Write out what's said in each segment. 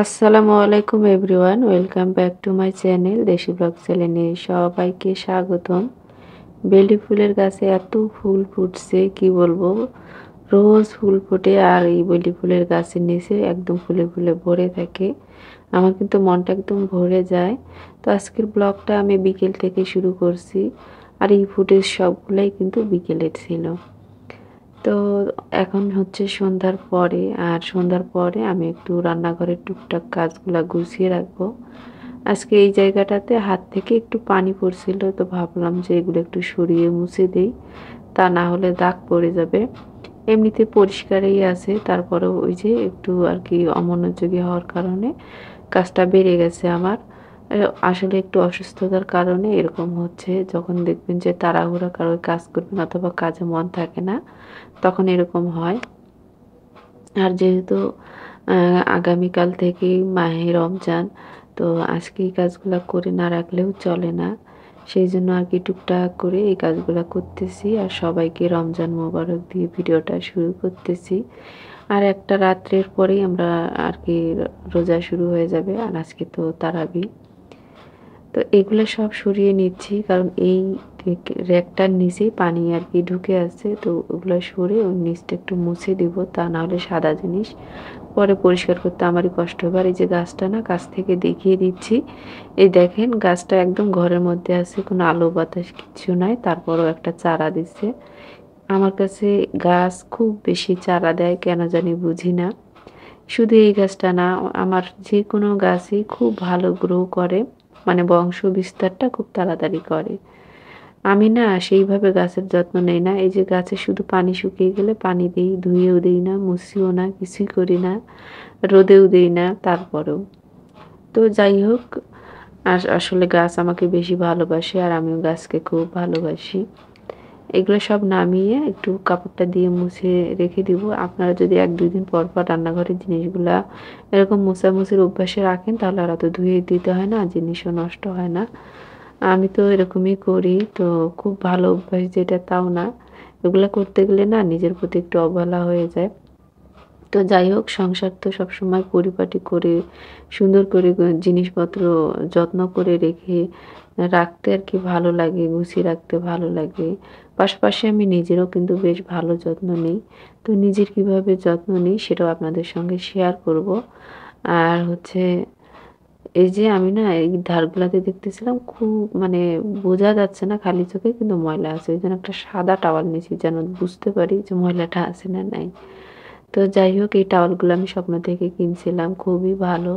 আসসালামু আলাইকুম everyone, welcome back to my channel দেশি ব্লগ চ্যানেলে সবাইকে স্বাগতম। বেলি ফুলের গাছে এত ফুল ফুটছে কি বলবো, রোজ ফুল ফোটে আর এই বেলি ফুলের গাছের নিচে একদম ফুলে ফুলে ভরে থাকে। আমার কিন্তু মনটা একদম ভরে যায়। তো আজকের ব্লগটা আমি বিকেল থেকে শুরু করছি, আর এই ফুটেজ সবগুলাই কিন্তু বিকেলের ছিল। তো এখন হচ্ছে সন্ধ্যার পরে, আর সন্ধ্যার পরে আমি একটু রান্নাঘরের টুকটাক কাজগুলা গুছিয়ে রাখবো। আজকে এই জায়গাটাতে হাত থেকে একটু পানি পড়ছিল, তো ভাবলাম যে এগুলো একটু সরিয়ে মুছে দেই, তা না হলে দাগ পড়ে যাবে। এমনিতে পরিষ্কারই আছে, তারপরেও ওই যে একটু আর কি অমনোযোগী হওয়ার কারণে কাজটা বেড়ে গেছে আমার। আসলে একটু অসুস্থতার কারণে এরকম হচ্ছে। যখন দেখবেন যে তাড়াহুড়া কারো কাজ করবেন অথবা কাজে মন থাকে না, তখন এরকম হয়। আর যেহেতু আগামীকাল থেকেই মাহে রমজান, তো আজকে এই কাজগুলা করে না রাখলেও চলে না। সেই জন্য আর কি টুকটাক করে এই কাজগুলা করতেছি, আর সবাইকে রমজান মোবারক দিয়ে ভিডিওটা শুরু করতেছি। আর একটা রাত্রের পরেই আমরা আর কি রোজা শুরু হয়ে যাবে, আর আজকে তো তারাবি। তো এগুলো সব সরিয়ে নিচ্ছি, কারণ এই র্যাকটার নিচেই পানি আর কি ঢুকে আছে। তো ওগুলো সরে ওই নিচটা একটু মুছে দিব, তা না হলে সাদা জিনিস পরে পরিষ্কার করতে আমারই কষ্ট হবে। আর এই যে গাছটা না, কাছ থেকে দেখিয়ে দিচ্ছি। এই দেখেন গাছটা একদম ঘরের মধ্যে আছে, কোনো আলো বাতাস কিচ্ছু নাই, তারপরও একটা চারা দিচ্ছে। আমার কাছে গাছ খুব বেশি চারা দেয় কেন জানি বুঝি না। শুধু এই গাছটা না, আমার যে কোনো গাছই খুব ভালো গ্রো করে, মানে বংশ বিস্তারটা খুব তাড়াতাড়ি করে। আমি না সেইভাবে গাছের যত্ন নেই না। এই যে গাছে শুধু পানি শুকিয়ে গেলে পানি দিই, ধুয়েও দিই না, মুছিও না, কিছুই করি না, রোদেও দিই না তারপরেও। তো যাই হোক, আসলে গাছ আমাকে বেশি ভালোবাসে, আর আমিও গাছকে খুব ভালোবাসি। এগুলো সব নামিয়ে একটু কাপড়টা দিয়ে মুছে রেখে দিব। আপনারা যদি ১-২ দিন পর পর রান্নাঘরের জিনিসগুলা এরকম মোছামুছির অভ্যাসে রাখেন, তাহলে আর অত ধুয়ে দিতে হয় না, জিনিসও নষ্ট হয় না। আমি তো এরকমই করি। তো খুব ভালো অভ্যাস যেটা তাও না, এগুলা করতে গেলে না নিজের প্রতি একটু অবহেলা হয়ে যায়। তো যাই হোক, সংসার তো সবসময় পরিপাটি করে সুন্দর করে জিনিসপত্র যত্ন করে রেখে রাখতে আর কি ভালো লাগে, গুছিয়ে রাখতে ভালো লাগে। পাশাপাশি আমি নিজেরও কিন্তু বেশ ভালো যত্ন নেই। তো নিজের কিভাবে যত্ন নিই সেটাও আপনাদের সঙ্গে শেয়ার করব। আর হচ্ছে এই যে আমি না এই ধারগুলাতে দেখতেছিলাম, খুব মানে বোঝা যাচ্ছে না খালি চোখে, কিন্তু ময়লা আছে। ওই জন্য একটা সাদা টাওয়াল নিয়েছি যেন বুঝতে পারি যে ময়লাটা আছে না নাই। তো যাই হোক, এই টাওয়ালগুলো আমি স্বপ্ন থেকে কিনছিলাম, খুবই ভালো।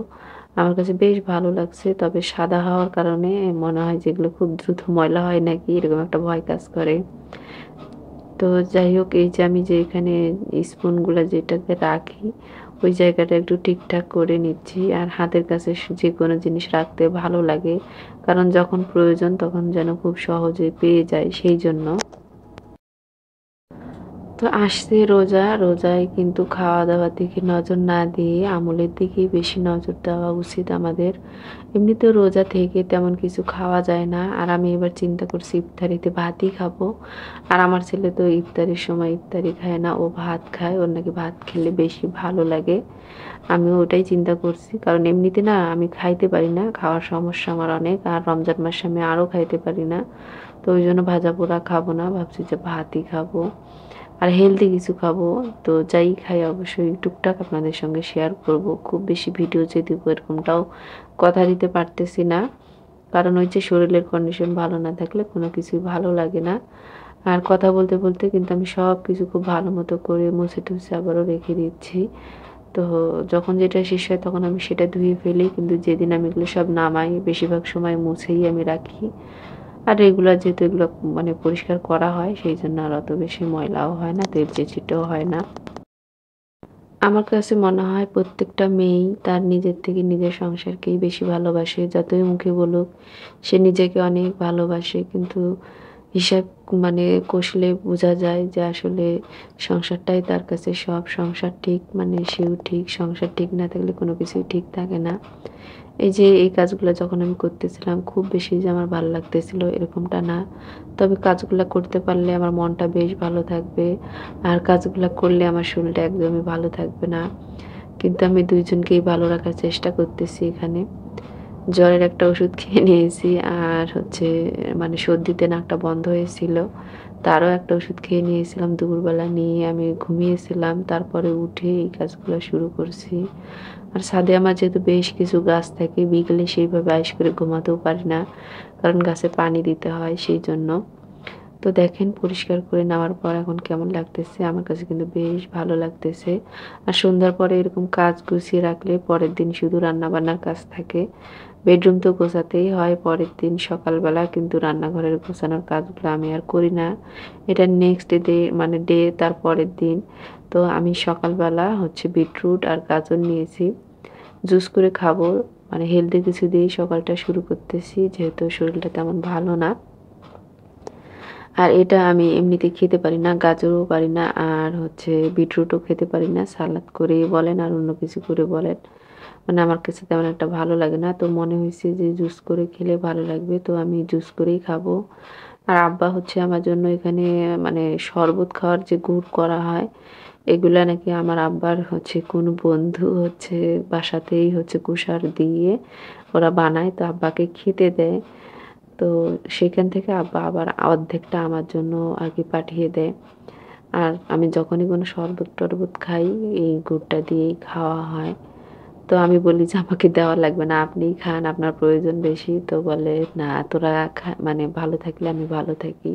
আমার কাছে বেশ ভালো লাগছে। তবে সাদা হওয়ার কারণে মনে হয় যে এগুলো খুব দ্রুত ময়লা হয় নাকি, এরকম একটা ভয় কাজ করে। তো যাই হোক, এই যে আমি যে এখানে স্পুনগুলা যেটাতে রাখি, ওই জায়গাটা একটু ঠিকঠাক করে নিচ্ছি। আর হাতের কাছে যেকোনো জিনিস রাখতে ভালো লাগে, কারণ যখন প্রয়োজন তখন যেন খুব সহজে পেয়ে যাই, সেই জন্য। তো আসছে রোজা, রোজায় কিন্তু খাওয়া-দাওয়ার দিকে নজর না দিয়ে আমলের দিকেই বেশি নজর দেওয়া উচিত আমাদের। এমনিতেও রোজা থেকে তেমন কিছু খাওয়া যায় না। আর আমি এবার চিন্তা করছি ইফতারিতে ভাতই খাবো। আর আমার ছেলে তো ইফতারির সময় ইফতারি খায় না, ও ভাত খায়। ওর নাকি ভাত খেলে বেশি ভালো লাগে। আমিও ওটাই চিন্তা করছি। কারণ এমনিতে না আমি খাইতে পারি না, খাওয়ার সমস্যা আমার অনেক। আর রমজান মাসে আমি আরও খাইতে পারি না। তো ওইজন্য ভাজা-পোড়া খাবো না, ভাবছি যে ভাতই খাবো। আর হেলদি কিছু খাবো। তো যাই খাই অবশ্যই টুকটাক আপনাদের সঙ্গে শেয়ার করব। খুব বেশি ভিডিও যে দিব এরকমটাও কথা দিতে পারতেছি না। কারণ ওই যে শরীরের কন্ডিশন ভালো না থাকলে কোনো কিছুই ভালো লাগে না। আর কথা বলতে বলতে কিন্তু আমি সব কিছু খুব ভালো মতো করে মুছে-টুছে আবারও রেখে দিচ্ছি। তো যখন যেটা শেষ হয় তখন আমি সেটা ধুয়ে ফেলি। কিন্তু যেদিন আমি এগুলো সব নামাই, বেশিরভাগ সময় মুছেই আমি রাখি। আর রেগুলার যেহেতু এগুলো মানে পরিষ্কার করা হয়, সেই জন্য আর অত বেশি ময়লাও হয় না, তেল চিটচিটেও হয় না। আমার কাছে মনে হয় প্রত্যেকটা মেয়েই তার নিজের থেকে নিজের সংসারকেই বেশি ভালোবাসে। যতই মুখে বলুক সে নিজেকে অনেক ভালোবাসে, কিন্তু হিসাব মানে কষলে বোঝা যায় যে আসলে সংসারটাই তার কাছে সব। সংসার ঠিক মানে সেও ঠিক। সংসার ঠিক না থাকলে কোনো কিছুই ঠিক থাকে না। এই যে এই কাজগুলো যখন আমি করতেছিলাম, খুব বেশি যে আমার ভালো লাগতেছিল এরকমটা না। তবে কাজগুলা করতে পারলে আমার মনটা বেশ ভালো থাকবে। আর কাজগুলা করলে আমার শরীরটা একদমই ভালো থাকবে না। কিন্তু আমি দুইজনকেই ভালো রাখার চেষ্টা করতেছি এখানে। জ্বরের একটা ওষুধ খেয়ে নিয়েছি আর হচ্ছে মানে সর্দিতে নাকটা বন্ধ হয়েছিল। তারও একটা ওষুধ খেয়ে নিয়েছিলাম দুপুরবেলা, নিয়ে আমি ঘুমিয়েছিলাম। তারপরে উঠে এই কাজগুলো শুরু করছি। আর ছাদে আমার যেহেতু বেশ কিছু গাছ থাকে, বিকেলে সেইভাবে আইস করে ঘুমাতেও পারি না, কারণ গাছে পানি দিতে হয় সেইজন্য। তো দেখেন পরিষ্কার করে নেওয়ার পর এখন কেমন লাগতেছে, আমার কাছে কিন্তু বেশ ভালো লাগতেছে। আর সন্ধ্যার পরে এরকম কাজ গুছিয়ে রাখলে পরের দিন শুধু রান্নাবান্নার কাজ থাকে। বেডরুম তো গোছাতেই হয় পরের দিন সকালবেলা, কিন্তু রান্নাঘরের গোছানোর কাজগুলো আমি আর করি না। এটা নেক্সট ডে মানে তার পরের দিন। তো আমি সকালবেলা হচ্ছে বিটরুট আর গাজর নিয়েছি, জুস করে খাবো। মানে হেলদি কিছু দিয়েই সকালটা শুরু করতেছি, যেহেতু শরীরটা তেমন ভালো না। আর এটা আমি এমনিতে খেতে পারি না, গাজরও পারি না, আর হচ্ছে বিটরুটও খেতে পারি না। সালাদ করেই বলেন আর অন্য কিছু করে বলেন, মানে আমার কাছে তেমন একটা ভালো লাগে না। তো মনে হয়েছে যে জুস করে খেলে ভালো লাগবে, তো আমি জুস করেই খাবো। আর আব্বা হচ্ছে আমার জন্য এখানে মানে শরবত খাওয়ার যে গুড় করা হয়, এগুলা নাকি আমার আব্বার হচ্ছে কোনো বন্ধু হচ্ছে বাসাতেই হচ্ছে কুষার দিয়ে ওরা বানায়, তো আব্বাকে খেতে দেয়। তো সেখান থেকে আব্বা আবার অর্ধেকটা আমার জন্য আর কি পাঠিয়ে দেয়। আর আমি যখনই কোনো শরবত টরবত খাই, এই গুড়টা দিয়েই খাওয়া হয়। তো আমি বলি যে আমাকে দেওয়া লাগবে না, আপনিই খান, আপনার প্রয়োজন বেশি। তো বলে না, তোরা মানে ভালো থাকলে আমি ভালো থাকি।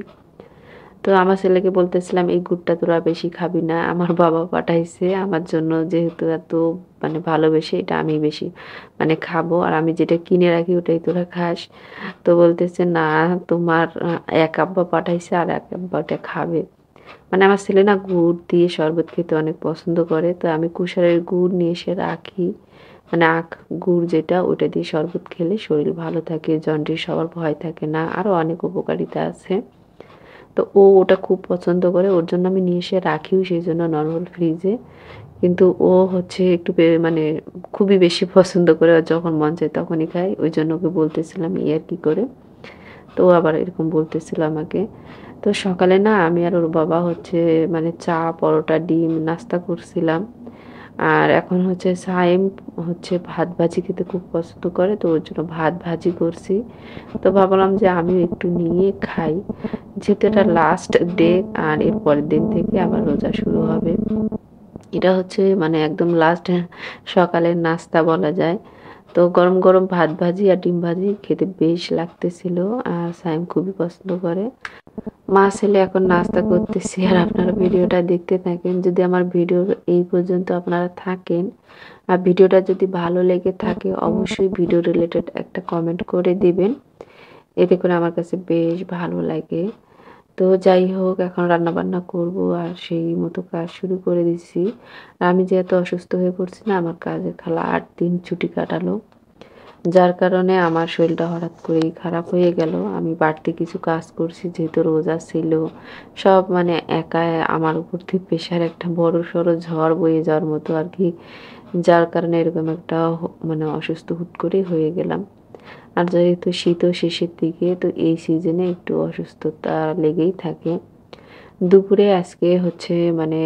তো আমার ছেলেকে বলতেছিলাম এই গুড়টা তোরা বেশি খাবি না, আমার বাবা পাঠাইছে আমার জন্য, যেহেতু এত মানে ভালোবেসে, এটা আমি বেশি মানে খাবো, আর আমি যেটা কিনে রাখি ওটাই তোরা খাস। তো বলতেছে না, তোমার এক আব্বা পাঠাইছে আর এক আব্বা ওটা খাবে। মানে আমার ছেলে না গুড় দিয়ে শরবত খেতে অনেক পছন্দ করে, তো আমি কুশারের গুড় নিয়ে এসে রাখি। মানে গুড় যেটা, ওটা দিয়ে শরবত খেলে শরীর ভালো থাকে, জন্ডিস হওয়ার ভয় থাকে না, আরও অনেক উপকারিতা আছে। তো ও ওটা খুব পছন্দ করে, ওর জন্য আমি নিয়ে এসে রাখিও সেই জন্য নরমাল ফ্রিজে। কিন্তু ও হচ্ছে একটু মানে খুবই বেশি পছন্দ করে, আর যখন মন চায় তখনই খায়। ওই জন্য ওকে বলতেছিলাম আর কি করে, তো ও আবার এরকম বলতেছিল আমাকে। তো সকালে না আমি আর ওর বাবা হচ্ছে মানে চা পরোটা ডিম নাস্তা করছিলাম। আর এখন হচ্ছে সাইম হচ্ছে ভাত ভাজি খেতে খুব পছন্দ করে, তো ওর জন্য ভাত ভাজি করছি। তো ভাবলাম যে আমিও একটু নিয়ে খাই, যেহেতু এটা লাস্ট ডে, আর এর পরের দিন থেকে আবার রোজা শুরু হবে। এটা হচ্ছে মানে একদম লাস্ট সকালের নাস্তা বলা যায়। তো গরম গরম ভাত ভাজি আর ডিম ভাজি খেতে বেশ লাগতেছিল, আর সাইম খুবই পছন্দ করে। মা ছেলে এখন নাস্তা করতেছি, আর আপনারা ভিডিওটা দেখতে থাকেন। যদি আমার ভিডিও এই পর্যন্ত আপনারা থাকেন, আর ভিডিওটা যদি ভালো লেগে থাকে, অবশ্যই ভিডিও রিলেটেড একটা কমেন্ট করে দিবেন, এতে করে আমার কাছে বেশ ভালো লাগে। তো যাই হোক, এখন রান্না বান্না করব, আর সেই মতো কাজ শুরু করে দিচ্ছি। আর আমি যেহেতু অসুস্থ হয়ে পড়ছি না, আমার কাজের খালা 8 দিন ছুটি কাটালো, যার কারণে আমার শরীরটা হঠাৎ করেই খারাপ হয়ে গেল। আমি বাড়তি কিছু কাজ করছি, যেহেতু রোজা ছিল, সব মানে একা আমার উপর থেকে প্রেশার একটা বড় সড়ো ঝড় বয়ে যাওয়ার মতো আর কি, যার কারণে এরকম একটা মানে অসুস্থ হুট করে হয়ে গেলাম। আর যেহেতু শীতও শেষের দিকে, তো এই সিজনে একটু অসুস্থতা লেগেই থাকে। দুপুরে আজকে হচ্ছে মানে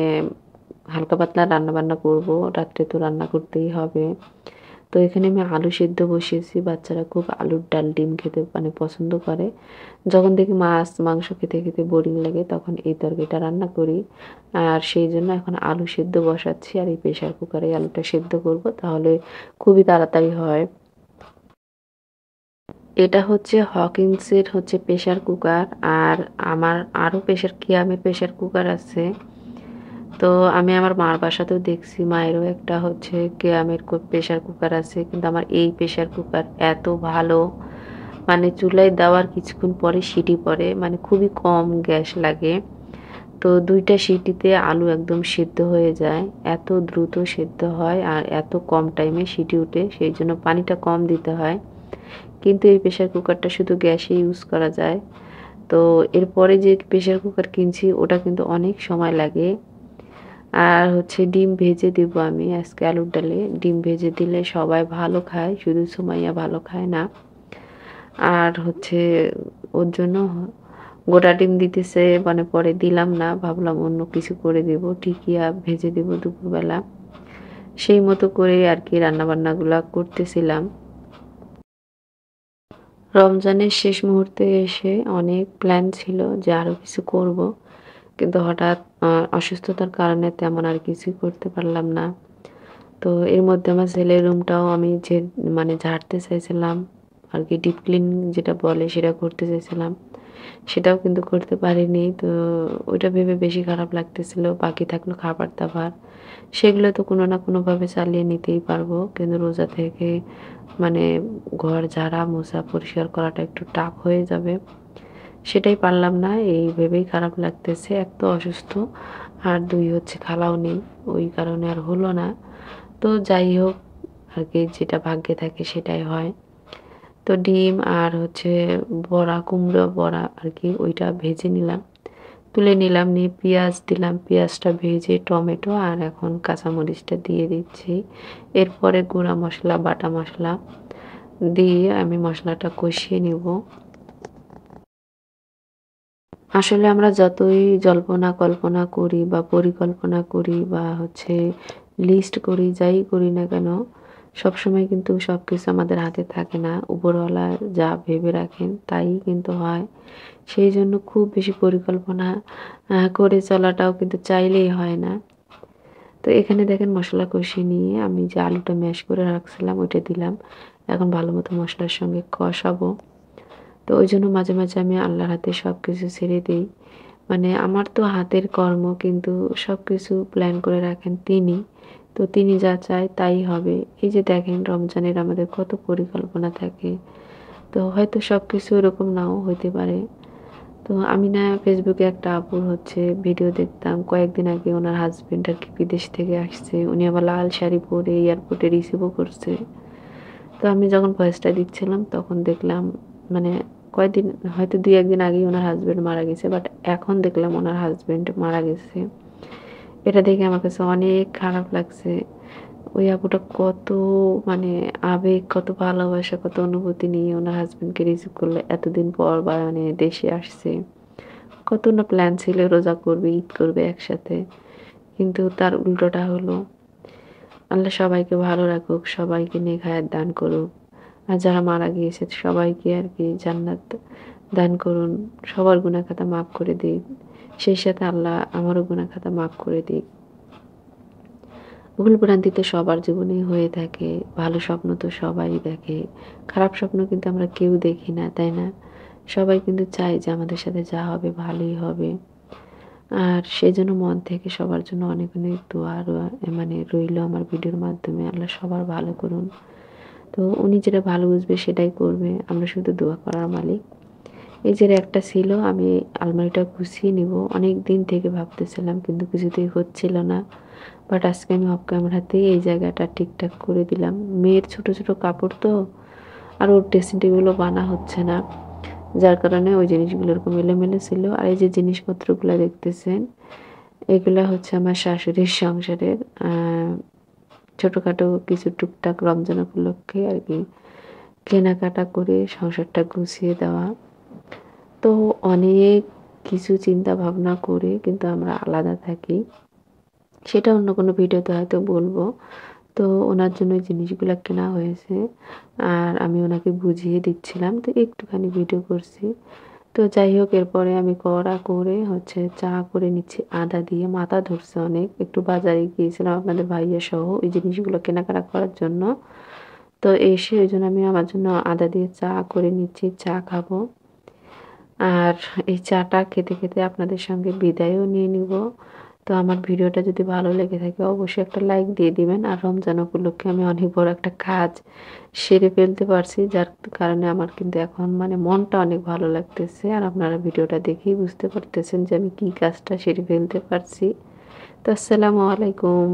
হালকা পাতলা রান্না বান্না করব, রাত্রে তো রান্না করতেই হবে। তো এখানে আমি আলু সেদ্ধ বসিয়েছি, বাচ্চারা খুব আলুর ডাল ডিম খেতে মানে পছন্দ করে। যখন দেখি মাছ মাংস খেতে খেতে বোরিং লাগে, তখন এই তরকারিটা রান্না করি। আর সেই জন্য এখন আলু সেদ্ধ বসাচ্ছি, আর এই প্রেশার কুকারে আলুটা সেদ্ধ করব, তাহলে খুবই তাড়াতাড়ি হয়। এটা হচ্ছে হকিন্সের হচ্ছে প্রেশার কুকার, আর আমার আরও কেয়ামের প্রেশার কুকার আছে। তো আমি আমার মার বাসাতেও দেখছি, মায়েরও একটা হচ্ছে কেয়ামের প্রেশার কুকার আছে, কিন্তু আমার এই প্রেশার কুকার এত ভালো, মানে চুলায় দেওয়ার কিছুক্ষণ পরে সিটি পড়ে, মানে খুবই কম গ্যাস লাগে। তো 2টা সিটিতে আলু একদম সিদ্ধ হয়ে যায়, এত দ্রুত সিদ্ধ হয়, আর এত কম টাইমে সিটি উঠে, সেই জন্য পানিটা কম দিতে হয়। কিন্তু এই প্রেশার কুকারটা শুধু গ্যাসে ইউজ করা যায়। তো এরপরে যে প্রেশার কুকার কিনছি, ওটা কিন্তু অনেক সময় লাগে। আর হচ্ছে ডিম ভেজে দিব আমি আজকে আলুর ডালে, ডিম ভেজে দিলে সবাই ভালো খায়, শুধু সুমাইয়া ভালো খায় না। আর হচ্ছে ওর জন্য গোটা ডিম দিতেছে, মানে পরে দিলাম না, ভাবলাম অন্য কিছু করে দেব, টিকিয়া ভেজে দেব দুপুরবেলা। সেই মতো করে আর কি রান্নাবান্নাগুলা করতেছিলাম। রমজানের শেষ মুহূর্তে এসে অনেক প্ল্যান ছিল যে আরো কিছু করব। কিন্তু হঠাৎ অসুস্থতার কারণে তেমন আর কিছুই করতে পারলাম না। তো এর মধ্যে আমার ছেলের রুমটাও আমি মানে ঝাড়তে চাইছিলাম। আর কি ডিপ ক্লিন যেটা বলে সেটা করতে চাইছিলাম। সেটাও কিন্তু করতে পারিনি। তো ওইটা ভেবে বেশি খারাপ লাগতেছিল। বাকি থাকলো খাবার-দাবার। সেগুলো তো কোনো না কোনোভাবে চালিয়ে নিতেই পারবো। কিন্তু রোজা থেকে মানে ঘর ঝাড়া, মোছা, পরিষ্কার করাটা একটু টাফ হয়ে যাবে। সেটাই পারলাম না। এই ভেবেই খারাপ লাগতেছে। এক তো অসুস্থ আর ২ হচ্ছে খালাও নেই। ওই কারণে আর হলো না। তো যাই হোক আরকি যেটা ভাগ্যে থাকে সেটাই হয়। তো ডিম আর হচ্ছে বড়া, কুমড়ো বড়া আরকি ওইটা ভেজে নিলাম। তুলে নিলাম, নিয়ে পেঁয়াজ দিলাম। পেঁয়াজটা ভেজে টমেটো আর এখন কাঁচামরিচটা দিয়ে দিচ্ছি। এরপরে গুঁড়া মসলা, বাটা মসলা দিয়ে আমি মসলাটা কষিয়ে নিব। আসলে আমরা যতই জল্পনা কল্পনা করি বা পরিকল্পনা করি বা হচ্ছে লিস্ট করি, যাই করি না কেন, সবসময় কিন্তু সবকিছু আমাদের হাতে থাকে না। উপরওয়ালা যা ভেবে রাখেন তাই কিন্তু হয়। সেইজন্য খুব বেশি পরিকল্পনা করে চলাটাও কিন্তু চাইলেই হয় না। তো এখানে দেখেন মসলা কষিয়ে নিয়ে আমি যে আলুটা ম্যাশ করে রাখছিলাম ওইটা দিলাম। এখন ভালোমতো মসলার সঙ্গে কষাবো। তো ওইজন্য মাঝে, মাঝে আমি আল্লাহর হাতে সবকিছু ছেড়ে দেই। মানে আমার তো হাতের কর্ম কিন্তু সবকিছু প্ল্যান করে রাখেন তিনি। তো তিনি যা চায় তাই হবে। এই যে দেখেন রমজানের আমাদের কত পরিকল্পনা থাকে। তো হয়তো সবকিছু এরকম নাও হইতে পারে। তো আমি না ফেসবুকে একটা আপুর হচ্ছে ভিডিও দেখতাম। কয়েকদিন আগে উনার হাসব্যান্ড আরকি বিদেশ থেকে আসছে। উনি আবার লাল শাড়ি পরে এয়ারপোর্টে রিসিভও করছে। তো আমি যখন ভয়েসটা দিচ্ছিলাম তখন দেখলাম মানে কয়েকদিন হয়তো ২-১ দিন আগেই উনার হাসব্যান্ড মারা গেছে। বাট এখন দেখলাম উনার হাসব্যান্ড মারা গেছে। এটা দেখে আমার কাছে অনেক খারাপ লাগছে। ওই আপুটা কত মানে আবেগ, কত ভালোবাসা, কত অনুভূতি নিয়ে উনার হাসব্যান্ডকে রিসিভ করলো। এতদিন পর বা মানে দেশে আসছে। কত না প্ল্যান ছিল রোজা করবে, ঈদ করবে একসাথে। কিন্তু তার উল্টোটা হলো। আল্লাহ সবাইকে ভালো রাখুক, সবাইকে নেক হায়াত দান করুক। আর যারা মারা গিয়েছে সবাইকে আরকি জান্নাত দান করুন। সবার গুনাহ খাতা মাফ করে দিক। সেই সাথে আল্লাহ আমারও গুনাহ খাতা মাফ করে দিক। ভুল ভ্রান্তি তো সবার জীবনেই হয়ে থাকে। ভালো স্বপ্ন তো সবাই দেখে। খারাপ স্বপ্ন কিন্তু আমরা কেউ দেখি না, তাই না? সবাই কিন্তু চায় যে আমাদের সাথে যা হবে ভালোই হবে। আর সেজন্য মন থেকে সবার জন্য অনেক, অনেক দোয়া মানে রইলো আমার ভিডিওর মাধ্যমে। আল্লাহ সবার ভালো করুন। তো উনি যেটা ভালো বুঝবে সেটাই করবে। আমরা শুধু দোয়া করার মালিক। এই যে একটা ছিল আমি আলমারিটা গুছিয়ে নিব। অনেকদিন থেকে ভাবতেছিলাম কিন্তু কিছুতেই হচ্ছিল না। বাট আজকে আমি অফ ক্যামেরাতেই এই জায়গাটা ঠিকঠাক করে দিলাম। মেয়ের ছোট, ছোট কাপড় তো আর ওর ড্রেসিং টেবিলও বানা হচ্ছে না। যার কারণে ওই জিনিসগুলো এরকম এলোমেলো ছিল। আর এই যে জিনিসপত্রগুলা দেখতেছেন, এগুলা হচ্ছে আমার শাশুড়ির সংসারের ছোটখাটো কিছু টুকটাক রমজান উপলক্ষে আরকি কেনাকাটা করে সংসারটা গুছিয়ে দেওয়া। তো অনেক কিছু চিন্তা ভাবনা করে কিন্তু আমরা আলাদা থাকি। সেটা অন্য কোনো ভিডিওতে হয়তো বলবো। তো ওনার জন্য ওই জিনিসগুলা কেনা হয়েছে। আর আমি ওনাকে বুঝিয়ে দিচ্ছিলাম। তো একটুখানি ভিডিও করছি। তো যাই হোক এরপরে আমি কড়া করে হচ্ছে চা করে নিচ্ছি আদা দিয়ে। মাথা ধরছে অনেক। একটু বাজারে গিয়েছিলাম আপনাদের ভাইয়া সহ ওই জিনিসগুলো কেনাকাটা করার জন্য। তো এসে ওইজন্য আমি আমার জন্য আদা দিয়ে চা করে নিচ্ছি। চা খাবো। আর এই চাটা খেতে, খেতে আপনাদের সঙ্গে বিদায়ও নিয়ে নিবো। তো আমার ভিডিওটা যদি ভালো লেগে থাকে অবশ্যই একটা লাইক দিয়ে দিবেন। আর রমজান উপলক্ষে আমি অনেক বড় একটা কাজ সেরে ফেলতে পারছি। যার কারণে আমার কিন্তু এখন মানে মনটা অনেক ভালো লাগতেছে। আর আপনারা ভিডিওটা দেখেই বুঝতে পারতেছেন যে আমি কি কাজটা সেরে ফেলতে পারছি। তো আসসালামু আলাইকুম।